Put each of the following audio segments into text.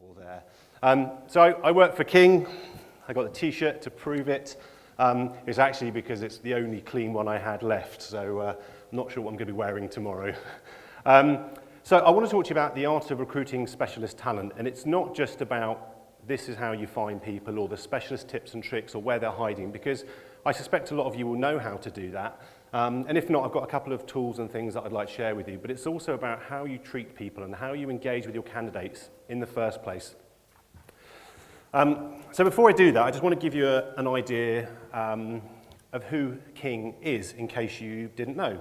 all there. So I work for King. I got the t-shirt to prove it. It's actually because it's the only clean one I had left, so I'm not sure what I'm going to be wearing tomorrow. So I want to talk to you about the art of recruiting specialist talent, and it's not just about this is how you find people or the specialist tips and tricks or where they're hiding, because I suspect a lot of you will know how to do that. And if not, I've got a couple of tools and things that I'd like to share with you, but it's also about how you treat people and how you engage with your candidates in the first place. So before I do that, I just want to give you an idea of who King is, in case you didn't know.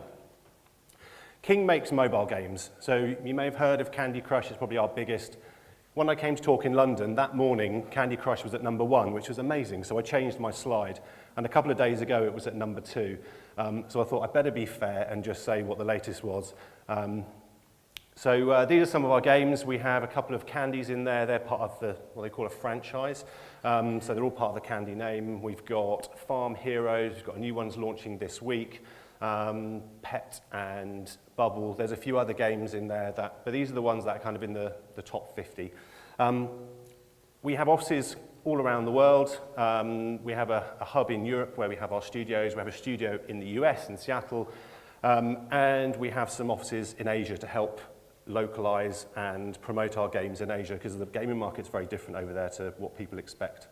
King makes mobile games, so you may have heard of Candy Crush. It's probably our biggest. When I came to talk in London, that morning, Candy Crush was at number 1, which was amazing, so I changed my slide, and a couple of days ago it was at number 2. So I thought I'd better be fair and just say what the latest was. So these are some of our games. We have a couple of candies in there. They're part of what they call a franchise. So they're all part of the candy name. We've got Farm Heroes. We've got new ones launching this week. Pet and Bubble. There's a few other games in there, but these are the ones that are kind of in the top 50. We have offices all around the world. We have a hub in Europe where we have our studios. We have a studio in the US, in Seattle. And we have some offices in Asia to help localize and promote our games in Asia, because the gaming market's very different over there to what people expect.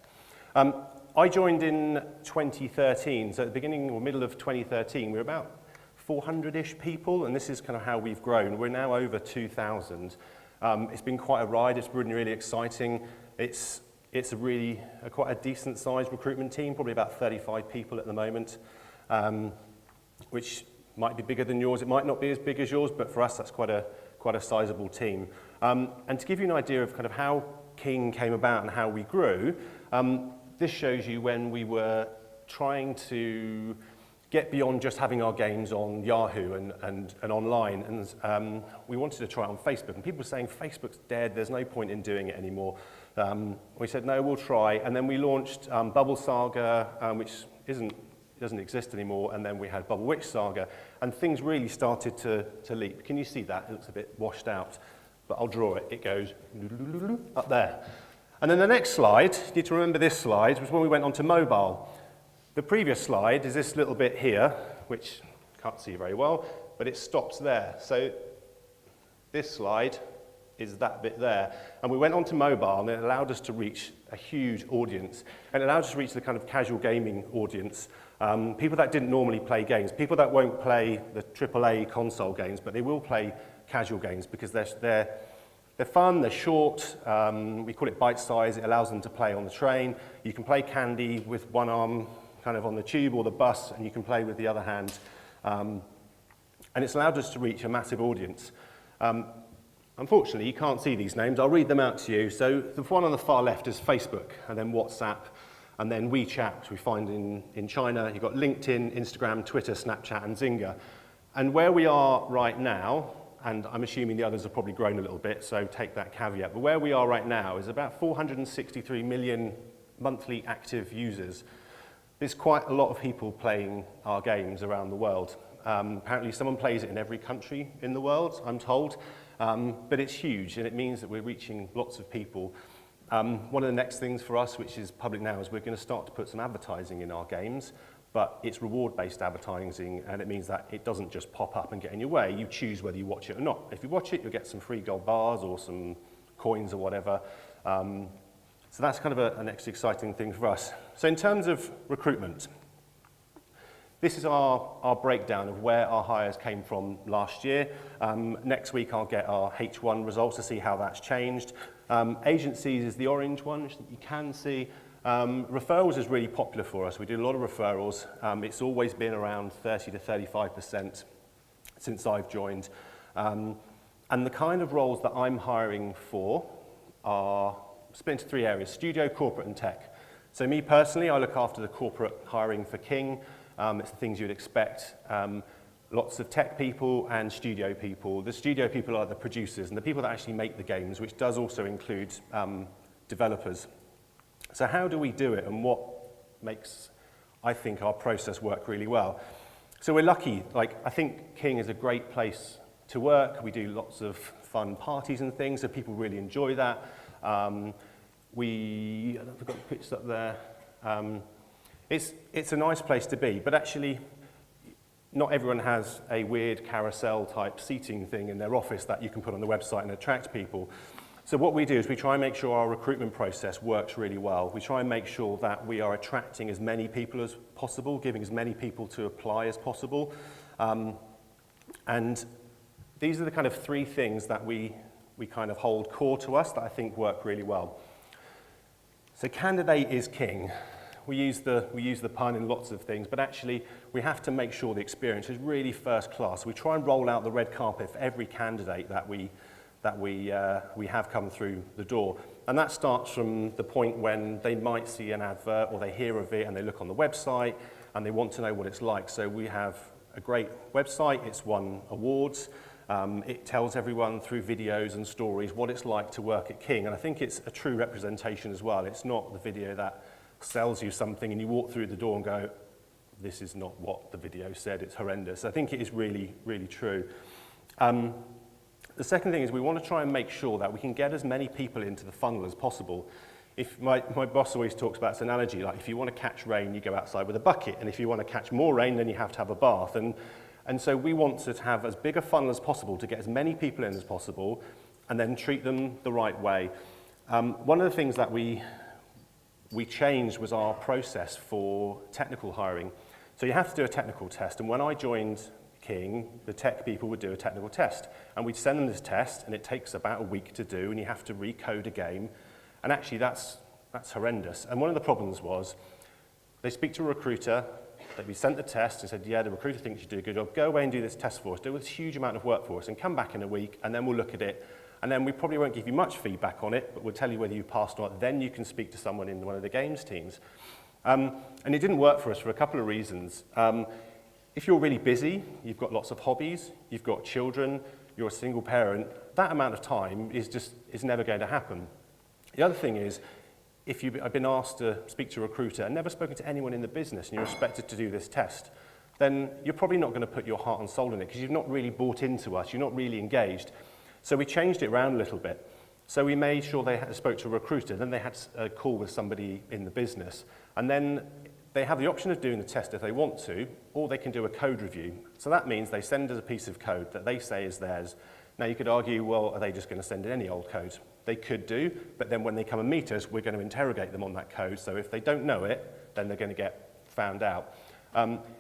I joined in 2013, so at the beginning or middle of 2013, we were about 400-ish people, and this is kind of how we've grown. We're now over 2,000. It's been quite a ride. It's been really exciting. It's quite a decent-sized recruitment team, probably about 35 people at the moment, which might be bigger than yours. It might not be as big as yours, but for us, that's quite a sizable team. And to give you an idea of kind of how King came about and how we grew, this shows you when we were trying to get beyond just having our games on Yahoo and online. And we wanted to try it on Facebook. And people were saying, Facebook's dead, there's no point in doing it anymore. We said, no, we'll try. And then we launched Bubble Saga, which doesn't exist anymore. And then we had Bubble Witch Saga. And things really started to leap. Can you see that? It looks a bit washed out. But I'll draw it. It goes up there. And then the next slide, you need to remember this slide, was when we went onto mobile. The previous slide is this little bit here, which you can't see very well, but it stops there. So this slide is that bit there. And we went onto mobile, and it allowed us to reach a huge audience. And it allowed us to reach the kind of casual gaming audience, people that didn't normally play games, people that won't play the AAA console games, but they will play casual games because they're fun, they're short, we call it bite size. It allows them to play on the train. You can play Candy with one arm kind of on the tube or the bus, and you can play with the other hand. And it's allowed us to reach a massive audience. Unfortunately, you can't see these names. I'll read them out to you. So the one on the far left is Facebook, and then WhatsApp, and then WeChat, which we find in China. You've got LinkedIn, Instagram, Twitter, Snapchat, and Zynga. And where we are right now, and I'm assuming the others have probably grown a little bit, so take that caveat, but where we are right now is about 463 million monthly active users. There's quite a lot of people playing our games around the world. Apparently someone plays it in every country in the world, I'm told, but it's huge, and it means that we're reaching lots of people. One of the next things for us, which is public now, is we're going to start to put some advertising in our games, but it's reward-based advertising, and it means that it doesn't just pop up and get in your way. You choose whether you watch it or not. If you watch it, you'll get some free gold bars or some coins or whatever. So that's kind of a next exciting thing for us. So in terms of recruitment, this is our breakdown of where our hires came from last year. Next week I'll get our H1 results to see how that's changed. Agencies is the orange one, which you can see. Referrals is really popular for us. We do a lot of referrals. It's always been around 30 to 35% since I've joined. And the kind of roles that I'm hiring for are split into 3 areas: studio, corporate, and tech. So me personally, I look after the corporate hiring for King. It's the things you'd expect. Lots of tech people and studio people. The studio people are the producers and the people that actually make the games, which does also include developers. So how do we do it, and what makes, I think, our process work really well? So we're lucky. I think King is a great place to work. We do lots of fun parties and things, so people really enjoy that. I've got the pictures up there. It's a nice place to be, but actually not everyone has a weird carousel type seating thing in their office that you can put on the website and attract people. So what we do is we try and make sure our recruitment process works really well. We try and make sure that we are attracting as many people as possible, giving as many people to apply as possible. And these are the kind of three things that we kind of hold core to us that I think work really well. So candidate is king. We use the pun in lots of things, but actually we have to make sure the experience is really first class. We try and roll out the red carpet for every candidate that we have come through the door. And that starts from the point when they might see an advert or they hear of it and they look on the website and they want to know what it's like. So we have a great website, it's won awards. It tells everyone through videos and stories what it's like to work at King. And I think it's a true representation as well. It's not the video that sells you something and you walk through the door and go, this is not what the video said, it's horrendous. I think it is really, really true. The second thing is we want to try and make sure that we can get as many people into the funnel as possible. If my boss always talks about this analogy, like if you want to catch rain, you go outside with a bucket, and if you want to catch more rain, then you have to have a bath. And so we want to have as big a funnel as possible to get as many people in as possible and then treat them the right way. One of the things that we changed was our process for technical hiring. So you have to do a technical test, and when I joined King, the tech people would do a technical test, and we'd send them this test, and it takes about a week to do, and you have to recode a game, and actually that's horrendous. And one of the problems was they speak to a recruiter, they'd be sent the test and said, yeah, the recruiter thinks you do a good job, go away and do this test for us, do a huge amount of work for us, and come back in a week, and then we'll look at it. And then we probably won't give you much feedback on it, but we'll tell you whether you passed or not. Then you can speak to someone in one of the games teams. And it didn't work for us for a couple of reasons. If you're really busy, you've got lots of hobbies, you've got children, you're a single parent, that amount of time is never going to happen. The other thing is, if I've been asked to speak to a recruiter and never spoken to anyone in the business and you're expected to do this test, then you're probably not going to put your heart and soul in it because you've not really bought into us, you're not really engaged. So we changed it around a little bit. So we made sure they spoke to a recruiter, then they had a call with somebody in the business, and then they have the option of doing the test if they want to, or they can do a code review. So that means they send us a piece of code that they say is theirs. Now you could argue, well, are they just going to send in any old code? They could do, but then when they come and meet us, we're going to interrogate them on that code. So if they don't know it, then they're going to get found out.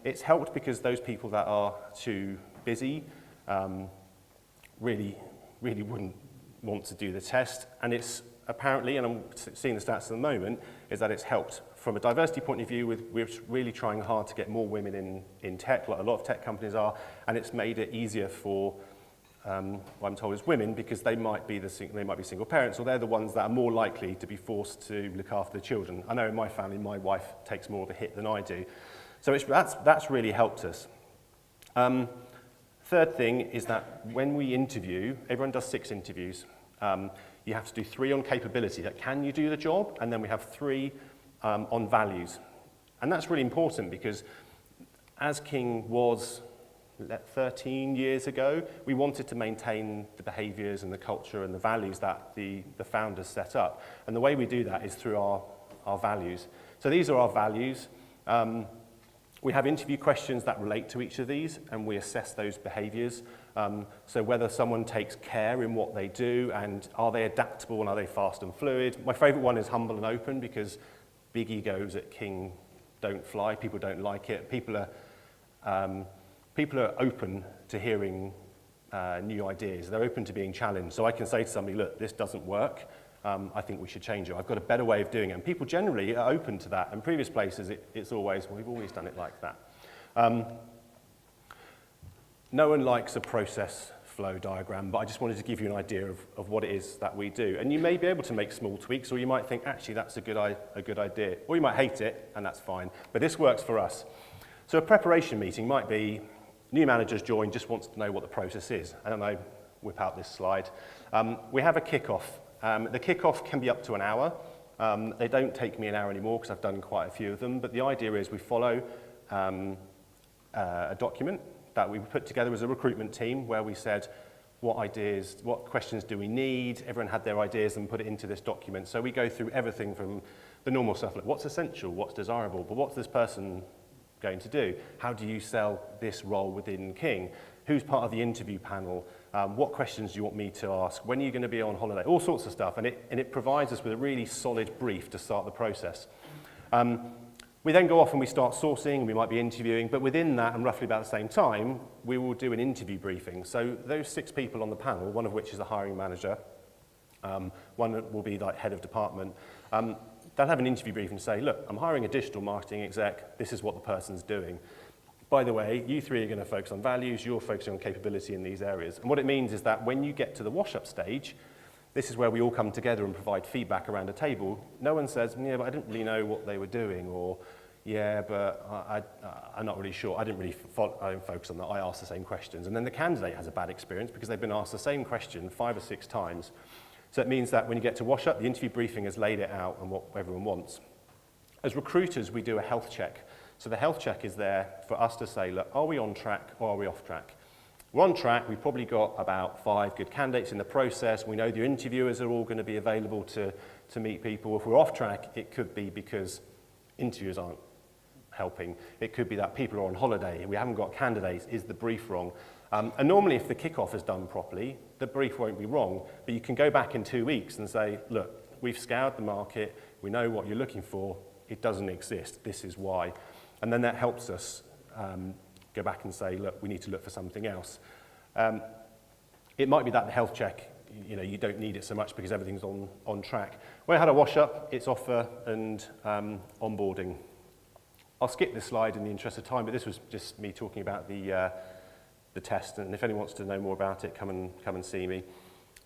It's helped because those people that are too busy really wouldn't want to do the test. And it's apparently, and I'm seeing the stats at the moment, is that it's helped. From a diversity point of view, we're really trying hard to get more women in tech, like a lot of tech companies are, and it's made it easier for, what I'm told is women, because they might be single parents, or they're the ones that are more likely to be forced to look after the children. I know in my family, my wife takes more of a hit than I do. So that's really helped us. Third thing is that when we interview, everyone does 6 interviews. You have to do 3 on capability, that can you do the job, and then we have 3 on values. And that's really important because as King was 13 years ago, we wanted to maintain the behaviours and the culture and the values that the founders set up. And the way we do that is through our values. So these are our values. We have interview questions that relate to each of these, and we assess those behaviours. So whether someone takes care in what they do, and are they adaptable and are they fast and fluid. My favourite one is humble and open, because big egos at King don't fly. People don't like it. People are open to hearing new ideas. They're open to being challenged. So I can say to somebody, look, this doesn't work. I think we should change it. I've got a better way of doing it. And people generally are open to that. In previous places, it's always, well, we've always done it like that. No one likes a process flow diagram, but I just wanted to give you an idea of what it is that we do. And you may be able to make small tweaks, or you might think, actually, that's a good idea. Or you might hate it, and that's fine. But this works for us. So a preparation meeting might be, new managers join, just wants to know what the process is. I don't know, whip out this slide. We have a kickoff. The kickoff can be up to an hour. They don't take me an hour anymore because I've done quite a few of them, but the idea is we follow a document that we put together as a recruitment team where we said, what ideas, what questions do we need? Everyone had their ideas and put it into this document. So we go through everything from the normal stuff, like what's essential, what's desirable, but what's this person going to do? How do you sell this role within King? Who's part of the interview panel? What questions do you want me to ask? When are you going to be on holiday? All sorts of stuff, and it provides us with a really solid brief to start the process. We then go off and we start sourcing, we might be interviewing, but within that, and roughly about the same time, we will do an interview briefing. So those 6 people on the panel, one of which is a hiring manager, one will be like head of department, they'll have an interview briefing and say, look, I'm hiring a digital marketing exec, this is what the person's doing. By the way, you 3 are going to focus on values, you're focusing on capability in these areas. And what it means is that when you get to the wash-up stage, this is where we all come together and provide feedback around a table. No one says, yeah, but I didn't really know what they were doing, or yeah, but I'm not really sure. I didn't focus on that. I asked the same questions. And then the candidate has a bad experience because they've been asked the same question 5 or 6 times. So it means that when you get to wash up, the interview briefing has laid it out and what everyone wants. As recruiters, we do a health check. So the health check is there for us to say, look, are we on track or are we off track? We're on track. We've probably got about 5 good candidates in the process. We know the interviewers are all going to be available to meet people. If we're off track, it could be because interviewers aren't helping. It could be that people are on holiday. We haven't got candidates. Is the brief wrong? And normally, if the kickoff is done properly, the brief won't be wrong. But you can go back in 2 weeks and say, look, we've scoured the market. We know what you're looking for. It doesn't exist. This is why. And then that helps us go back and say, look, we need to look for something else. It might be that the health check, you don't need it so much because everything's on track. When I had a wash up, it's offer and onboarding. I'll skip this slide in the interest of time, but this was just me talking about the test, and if anyone wants to know more about it, come and see me.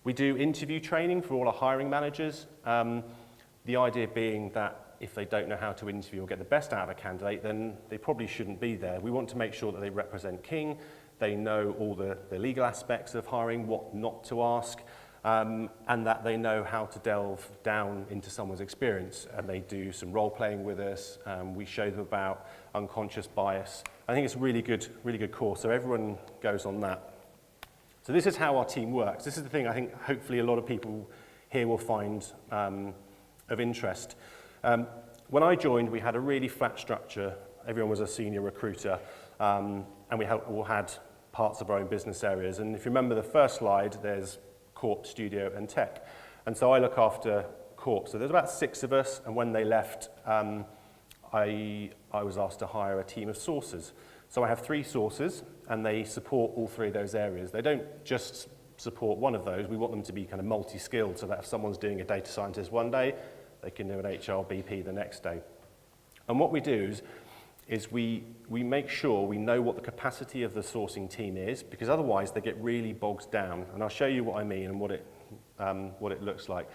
We do interview training for all our hiring managers. The idea being that if they don't know how to interview or get the best out of a candidate, then they probably shouldn't be there. We want to make sure that they represent King, they know all the legal aspects of hiring, what not to ask, and that they know how to delve down into someone's experience. And they do some role playing with us. We show them about unconscious bias. I think it's a really good course, so everyone goes on that. So this is how our team works. This is the thing I think hopefully a lot of people here will find of interest. When I joined, we had a really flat structure. Everyone was a senior recruiter, and we all had parts of our own business areas. And if you remember the first slide, there's Corp, Studio, and Tech. And so I look after Corp. So there's about 6 of us, and when they left, I was asked to hire a team of sourcers. So I have 3 sourcers, and they support all 3 of those areas. They don't just support one of those. We want them to be kind of multi-skilled, so that if someone's doing a data scientist one day, they can do an HR BP the next day. And what we do is we make sure we know what the capacity of the sourcing team is, because otherwise they get really bogged down. And I'll show you what I mean and what it looks like.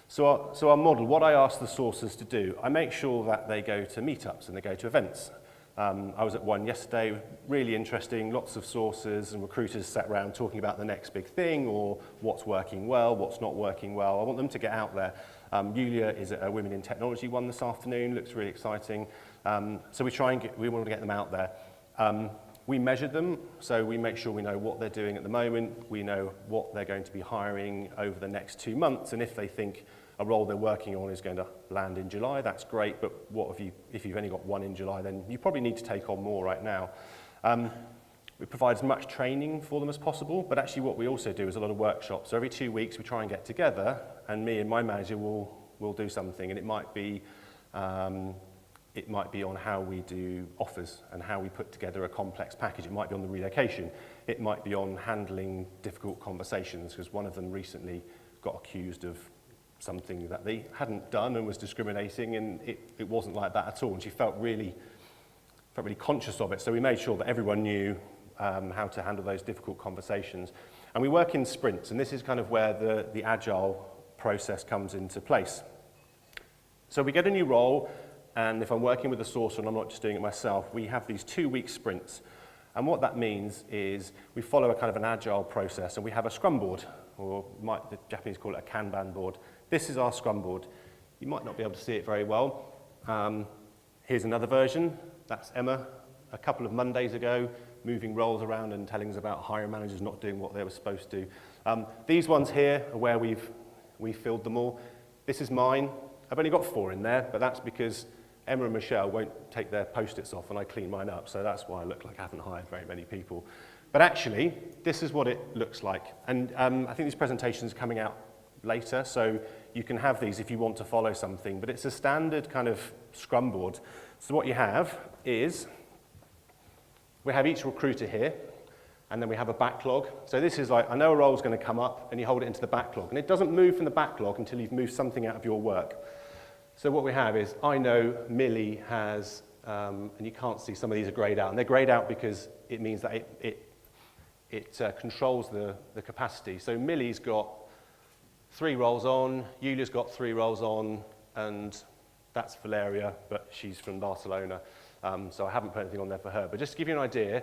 So our model, what I ask the sourcers to do, I make sure that they go to meetups and they go to events. I was at one yesterday, really interesting, lots of sourcers and recruiters sat around talking about the next big thing or what's working well, what's not working well. I want them to get out there. Yulia is at a Women in Technology one this afternoon, looks really exciting. So we want to get them out there. We measure them, so we make sure we know what they're doing at the moment, we know what they're going to be hiring over the next 2 months, and if they think a role they're working on is going to land in July, that's great, but if you've only got 1 in July, then you probably need to take on more right now. We provide as much training for them as possible, but actually what we also do is a lot of workshops. So every 2 weeks we try and get together, and me and my manager will do something, and it might be on how we do offers and how we put together a complex package. It might be on the relocation. It might be on handling difficult conversations, because one of them recently got accused of something that they hadn't done and was discriminating, and it wasn't like that at all, and she felt really conscious of it. So we made sure that everyone knew how to handle those difficult conversations. And we work in sprints, and this is kind of where the agile process comes into place. So we get a new role, and if I'm working with a sourcer and I'm not just doing it myself, we have these 2-week sprints. And what that means is we follow a kind of an agile process, and we have a scrum board, or the Japanese call it a Kanban board. This is our scrum board. You might not be able to see it very well. Here's another version. That's Emma. A couple of Mondays ago, moving roles around and telling us about hiring managers not doing what they were supposed to. These ones here are where we've filled them all. This is mine. I've only got 4 in there, but that's because Emma and Michelle won't take their post-its off and I clean mine up, so that's why I look like I haven't hired very many people. But actually, this is what it looks like. And I think these presentations are coming out later, so you can have these if you want to follow something, but it's a standard kind of scrum board. So what you have is, we have each recruiter here, and then we have a backlog. So this is like, I know a role's going to come up, and you hold it into the backlog, and it doesn't move from the backlog until you've moved something out of your work. So what we have is, I know Millie has, and you can't see, some of these are greyed out, and they're greyed out because it means that it controls the capacity. So Millie's got 3 roles on, Julia's got 3 roles on, and that's Valeria, but she's from Barcelona, so I haven't put anything on there for her. But just to give you an idea,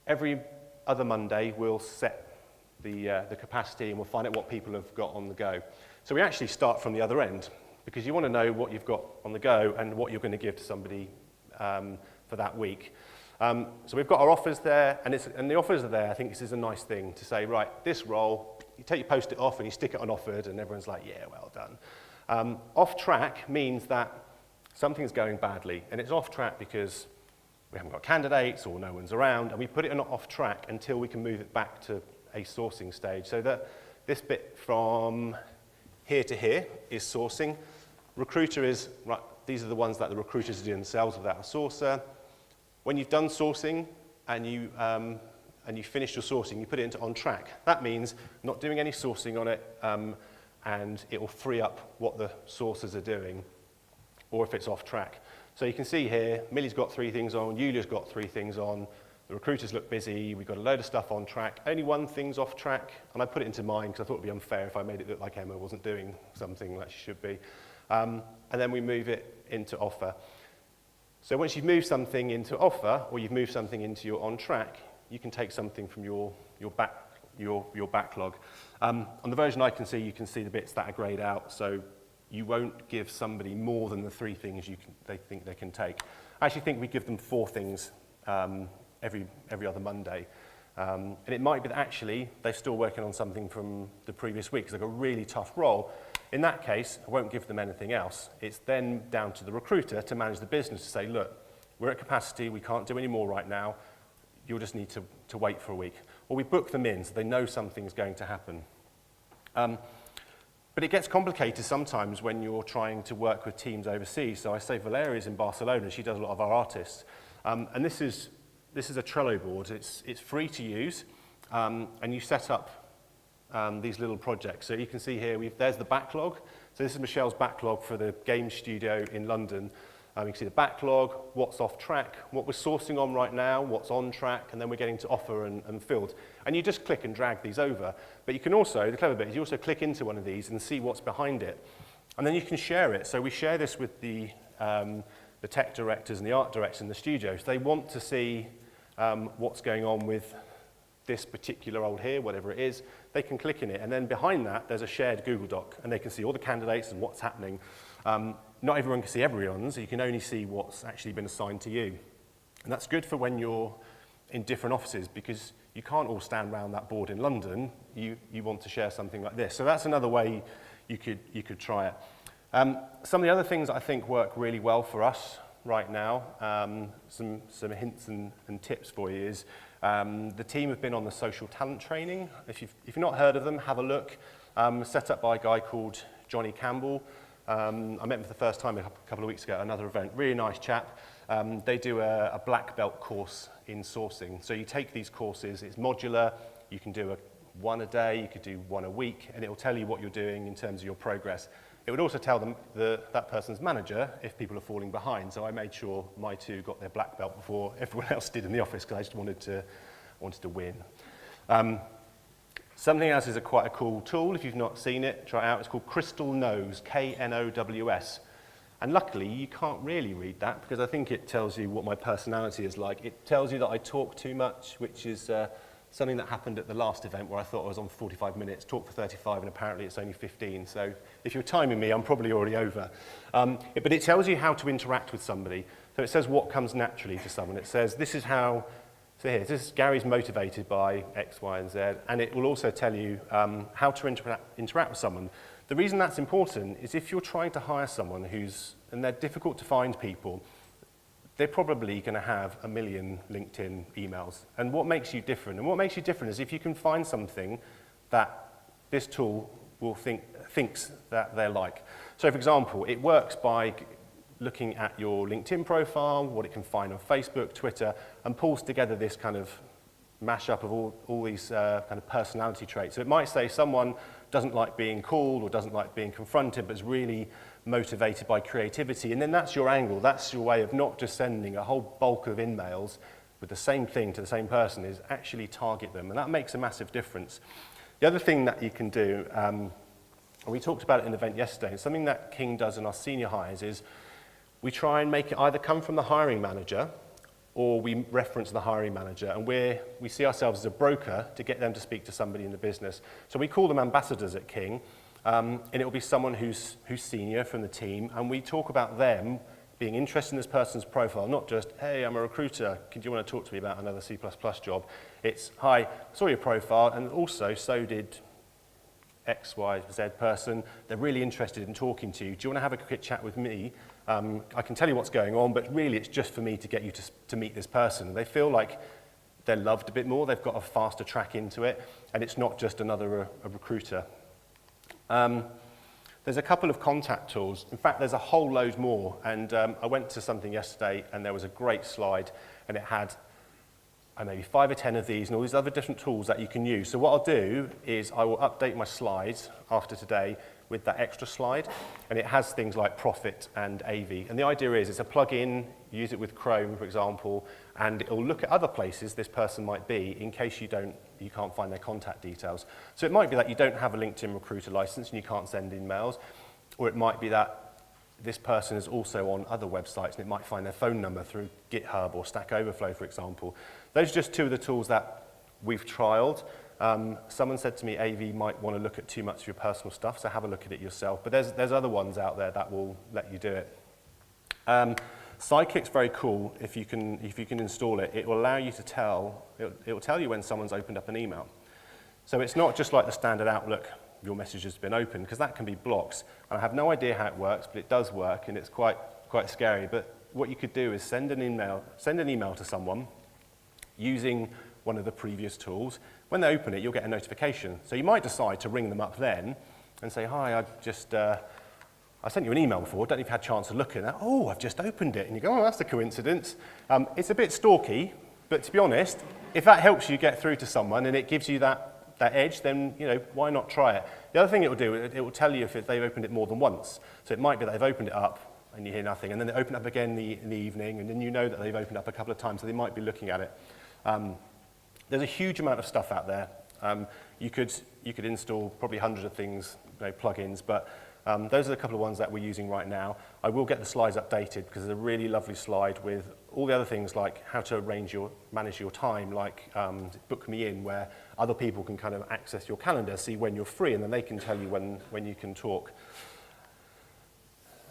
every other Monday we'll set the capacity and we'll find out what people have got on the go. So we actually start from the other end, because you want to know what you've got on the go and what you're going to give to somebody for that week. So we've got our offers there, and the offers are there. I think this is a nice thing to say, right, this role, you take your post-it off and you stick it on offered, and everyone's like, yeah, well done. Off track means that something's going badly, and it's off track because we haven't got candidates or no one's around, and we put it on off track until we can move it back to a sourcing stage. So that this bit from here to here is sourcing. Recruiter is, right, these are the ones that the recruiters do themselves without a sourcer. When you've done sourcing and you finished your sourcing, you put it into on track. That means not doing any sourcing on it, and it will free up what the sourcers are doing, or if it's off track. So you can see here, Millie's got 3 things on, Julia's got 3 things on, the recruiters look busy, we've got a load of stuff on track, only 1 thing's off track, and I put it into mine because I thought it would be unfair if I made it look like Emma wasn't doing something that she should be. And then we move it into offer. So once you've moved something into offer, or you've moved something into your on track, you can take something from your backlog. On the version I can see, you can see the bits that are greyed out, so you won't give somebody more than the 3 things they think they can take. I actually think we give them 4 things every other Monday. And it might be that actually they're still working on something from the previous week, because they've got a really tough role. In that case, I won't give them anything else. It's then down to the recruiter to manage the business, to say, look, we're at capacity, we can't do any more right now, you'll just need to wait for a week. Or we book them in so they know something's going to happen. But it gets complicated sometimes when you're trying to work with teams overseas. So I say Valeria's in Barcelona, she does a lot of our artists. And this is a Trello board. It's free to use, and you set up these little projects. So you can see here, there's the backlog. So this is Michelle's backlog for the game studio in London. You can see the backlog, what's off track, what we're sourcing on right now, what's on track, and then we're getting to offer and filled. And you just click and drag these over. But you can also, the clever bit is you also click into one of these and see what's behind it. And then you can share it. So we share this with the tech directors and the art directors in the studios. They want to see what's going on with this particular role here, whatever it is. They can click in it, and then behind that there's a shared Google Doc, and they can see all the candidates and what's happening. Not everyone can see everyone's, so you can only see what's actually been assigned to you. And that's good for when you're in different offices, because you can't all stand around that board in London. You want to share something like this. So that's another way you could try it. Some of the other things that I think work really well for us right now, some hints and tips for you is, the team have been on the social talent training. If you've not heard of them, have a look. Set up by a guy called Johnny Campbell. I met him for the first time a couple of weeks ago at another event. Really nice chap. They do a black belt course in sourcing. So you take these courses, it's modular. You can do one a day, you could do 1 a week, and it will tell you what you're doing in terms of your progress. It would also tell them that person's manager if people are falling behind. So I made sure my 2 got their black belt before everyone else did in the office, because I just wanted to win. Something else is quite a cool tool. If you've not seen it, try it out. It's called Crystal Knows, K-N-O-W-S. And luckily, you can't really read that, because I think it tells you what my personality is like. It tells you that I talk too much, which is something that happened at the last event where I thought I was on 45 minutes, talked for 35, and apparently it's only 15. So if you're timing me, I'm probably already over. But it tells you how to interact with somebody. So it says what comes naturally to someone. It says this is how So here, this is Gary's motivated by X, Y, and Z, and it will also tell you how to interact with someone. The reason that's important is if you're trying to hire someone and they're difficult to find people, they're probably going to have 1 million LinkedIn emails. And what makes you different? And what makes you different is if you can find something that this tool will thinks that they're like. So for example, it works by looking at your LinkedIn profile, what it can find on Facebook, Twitter, and pulls together this kind of mashup of all these kind of personality traits. So it might say someone doesn't like being called or doesn't like being confronted, but is really motivated by creativity. And then that's your angle. That's your way of not just sending a whole bulk of emails with the same thing to the same person, is actually target them. And that makes a massive difference. The other thing that you can do, and we talked about it in the event yesterday, and something that King does in our senior hires is we try and make it either come from the hiring manager or we reference the hiring manager, and we see ourselves as a broker to get them to speak to somebody in the business. So we call them ambassadors at King, and it will be someone who's senior from the team, and we talk about them being interested in this person's profile, not just, hey, I'm a recruiter, do you want to talk to me about another C++ job? It's, hi, I saw your profile, and also so did X, Y, Z person. They're really interested in talking to you. Do you want to have a quick chat with me? I can tell you what's going on, but really it's just for me to get you to meet this person. They feel like they're loved a bit more, they've got a faster track into it, and it's not just another a recruiter. There's a couple of contact tools. In fact, there's a whole load more, and I went to something yesterday and there was a great slide, and it had maybe 5 or 10 of these and all these other different tools that you can use. So what I'll do is I will update my slides after today with that extra slide, and it has things like Profit and AV. And the idea is it's a plug-in, use it with Chrome, for example, and it'll look at other places this person might be in case you can't find their contact details. So it might be that you don't have a LinkedIn recruiter license and you can't send emails, or it might be that this person is also on other websites and it might find their phone number through GitHub or Stack Overflow, for example. Those are just 2 of the tools that we've trialed. Someone said to me AV might want to look at too much of your personal stuff, so have a look at it yourself. But there's other ones out there that will let you do it. Sideklick's very cool if you can install it. It will allow you to it will tell you when someone's opened up an email. So it's not just like the standard Outlook, your message has been opened, because that can be blocks. And I have no idea how it works, but it does work, and it's quite scary. But what you could do is send an email to someone using one of the previous tools. When they open it, you'll get a notification. So you might decide to ring them up then and say, hi, I sent you an email before, don't know if you've had a chance to look at it. Oh, I've just opened it. And you go, oh, that's a coincidence. It's a bit stalky, but to be honest, if that helps you get through to someone and it gives you that edge, then why not try it? The other thing it will do, it will tell you if they've opened it more than once. So it might be that they've opened it up and you hear nothing, and then they open it up again in the evening, and then you know that they've opened up a couple of times, so they might be looking at it. There's a huge amount of stuff out there. You could install probably hundreds of things, plugins, but those are the couple of ones that we're using right now. I will get the slides updated because there's a really lovely slide with all the other things like how to manage your time, like Book Me In, where other people can kind of access your calendar, see when you're free, and then they can tell you when you can talk.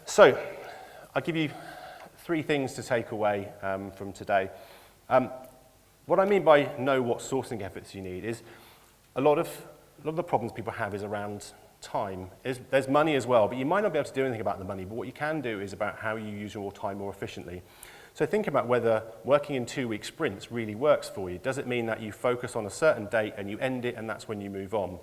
So I'll give you 3 things to take away from today. What I mean by know what sourcing efforts you need is a lot of the problems people have is around time. There's money as well, but you might not be able to do anything about the money, but what you can do is about how you use your time more efficiently. So think about whether working in 2-week sprints really works for you. Does it mean that you focus on a certain date and you end it and that's when you move on?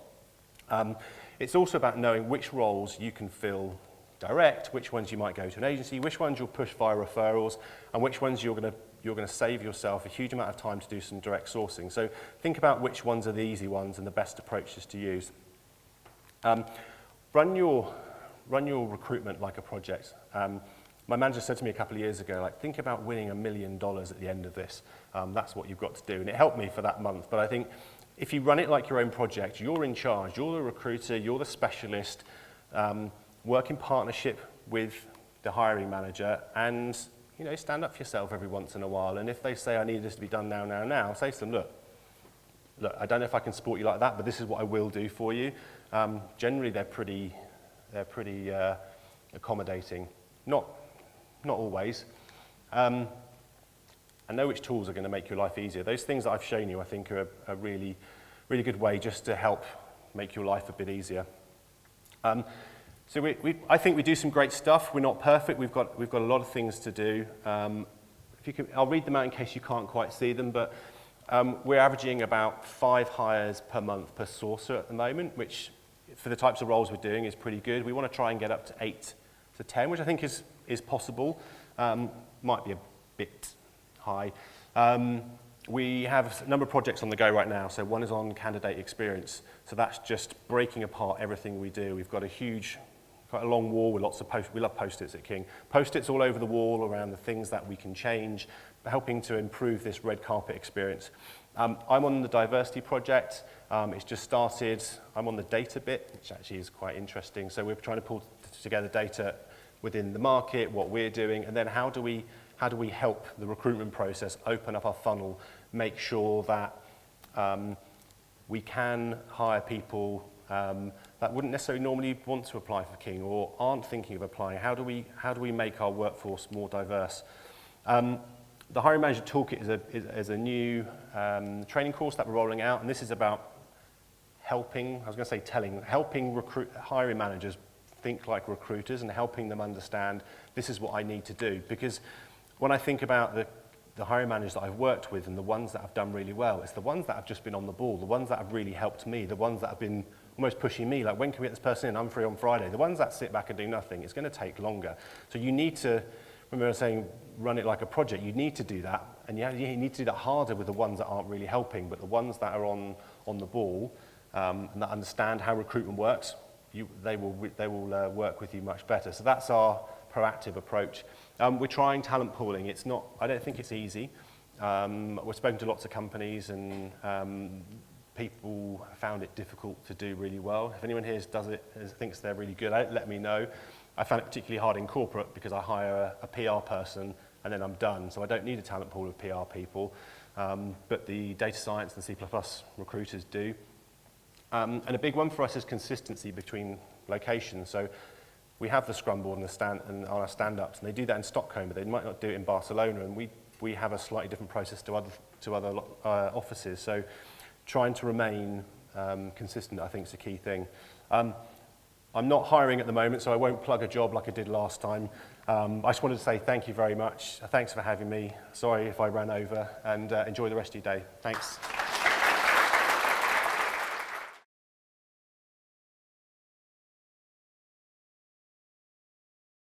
It's also about knowing which roles you can fill direct, which ones you might go to an agency, which ones you'll push via referrals, and which ones you're going to save yourself a huge amount of time to do some direct sourcing. So think about which ones are the easy ones and the best approaches to use. Run your recruitment like a project. My manager said to me a couple of years ago, think about winning $1 million at the end of this. That's what you've got to do. And it helped me for that month. But I think if you run it like your own project, you're in charge. You're the recruiter. You're the specialist. Work in partnership with the hiring manager, and stand up for yourself every once in a while. And if they say, I need this to be done now, say to them, look, I don't know if I can support you like that, but this is what I will do for you. Generally, they're pretty accommodating. Not always. and know which tools are going to make your life easier. Those things that I've shown you, I think, are a really, really good way just to help make your life a bit easier. So I think we do some great stuff. We're not perfect. We've got a lot of things to do. I'll read them out in case you can't quite see them, but we're averaging about 5 hires per month per sourcer at the moment, which for the types of roles we're doing is pretty good. We want to try and get up to 8 to 10, which I think is possible. Might be a bit high. We have a number of projects on the go right now. So one is on candidate experience. So that's just breaking apart everything we do. We've got quite a long wall with lots of we love post-its at King. Post-its all over the wall around the things that we can change, helping to improve this red carpet experience. I'm on the diversity project. It's just started. I'm on the data bit, which actually is quite interesting. So we're trying to pull together data within the market, what we're doing, and then how do we help the recruitment process, open up our funnel, make sure that we can hire people that wouldn't necessarily normally want to apply for King or aren't thinking of applying. How do we make our workforce more diverse? The Hiring Manager Toolkit is a new training course that we're rolling out, and this is about helping hiring managers think like recruiters and helping them understand this is what I need to do. Because when I think about the hiring managers that I've worked with and the ones that have done really well, it's the ones that have just been on the ball, the ones that have really helped me, the ones that have been almost pushing me, like when can we get this person in? I'm free on Friday. The ones that sit back and do nothing, it's going to take longer. So you need to, remember I was saying run it like a project, you need to do that, and you need to do that harder with the ones that aren't really helping, but the ones that are on the ball and that understand how recruitment works, they will work with you much better. So that's our proactive approach. We're trying talent pooling. I don't think it's easy. We've spoken to lots of companies and people found it difficult to do really well. If anyone here does it, thinks they're really good at it, let me know. I found it particularly hard in corporate because I hire a PR person and then I'm done. So I don't need a talent pool of PR people, but the data science and C++ recruiters do. And a big one for us is consistency between locations. So we have the Scrum board and our stand-ups, and they do that in Stockholm, but they might not do it in Barcelona, and we have a slightly different process to other offices. So trying to remain consistent, I think, is a key thing. I'm not hiring at the moment, so I won't plug a job like I did last time. I just wanted to say thank you very much. Thanks for having me. Sorry if I ran over, and enjoy the rest of your day. Thanks.